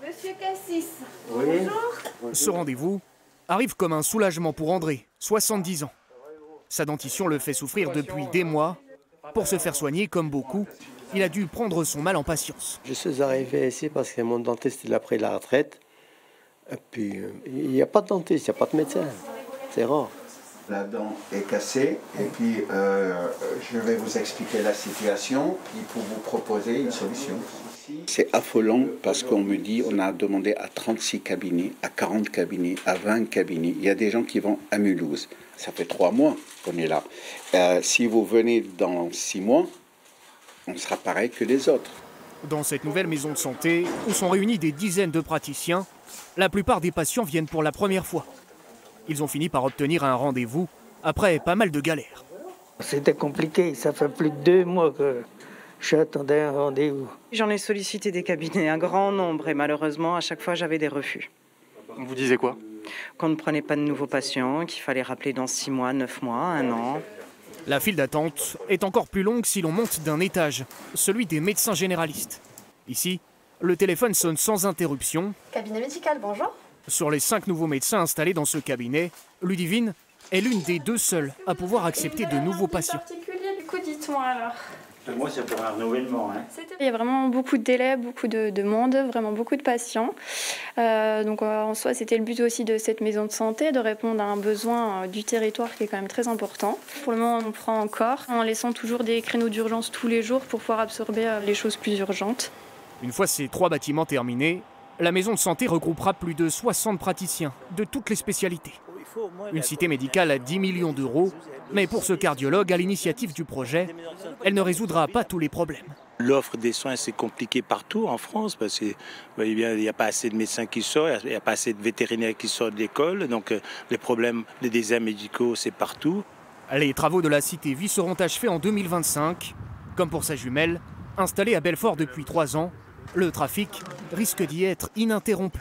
Monsieur Cassis, Oui. bonjour. Ce rendez-vous arrive comme un soulagement pour André, 70 ans. Sa dentition le fait souffrir depuis des mois. Pour se faire soigner, comme beaucoup, il a dû prendre son mal en patience. Je suis arrivé ici parce que mon dentiste il a pris la retraite. Et puis, il n'y a pas de dentiste, il n'y a pas de médecin. C'est rare. La dent est cassée et puis je vais vous expliquer la situation et pour vous proposer une solution. C'est affolant parce qu'on me dit on a demandé à 36 cabinets, à 40 cabinets, à 20 cabinets. Il y a des gens qui vont à Mulhouse. Ça fait 3 mois qu'on est là. Si vous venez dans 6 mois, on sera pareil que les autres. Dans cette nouvelle maison de santé, où sont réunis des dizaines de praticiens, la plupart des patients viennent pour la première fois. Ils ont fini par obtenir un rendez-vous après pas mal de galères. C'était compliqué, ça fait plus de 2 mois que j'attendais un rendez-vous. J'en ai sollicité des cabinets, un grand nombre, et malheureusement, à chaque fois, j'avais des refus. On vous disait quoi? Qu'on ne prenait pas de nouveaux patients, qu'il fallait rappeler dans 6 mois, 9 mois, 1 an. La file d'attente est encore plus longue si l'on monte d'un étage, celui des médecins généralistes. Ici, le téléphone sonne sans interruption. Cabinet médical, bonjour. Sur les 5 nouveaux médecins installés dans ce cabinet, Ludivine est l'une des 2 seules à pouvoir accepter de nouveaux patients. Particulier, du coup, dites-moi alors. Moi, c'est pour un renouvellement. Il y a vraiment beaucoup de délais, beaucoup de monde, vraiment beaucoup de patients. Donc en soi, c'était le but aussi de cette maison de santé, de répondre à un besoin du territoire qui est quand même très important. Pour le moment, on prend encore, en laissant toujours des créneaux d'urgence tous les jours pour pouvoir absorber les choses plus urgentes. Une fois ces 3 bâtiments terminés, la maison de santé regroupera plus de 60 praticiens de toutes les spécialités. Une cité médicale à 10 millions d'euros, mais pour ce cardiologue, à l'initiative du projet, elle ne résoudra pas tous les problèmes. L'offre des soins, c'est compliqué partout en France parce que, vous voyez bien, il n'y a pas assez de médecins qui sortent, il n'y a pas assez de vétérinaires qui sortent de l'école, donc les problèmes, les déserts médicaux, c'est partout. Les travaux de la cité Vie seront achevés en 2025. Comme pour sa jumelle, installée à Belfort depuis 3 ans, le trafic risque d'y être ininterrompu.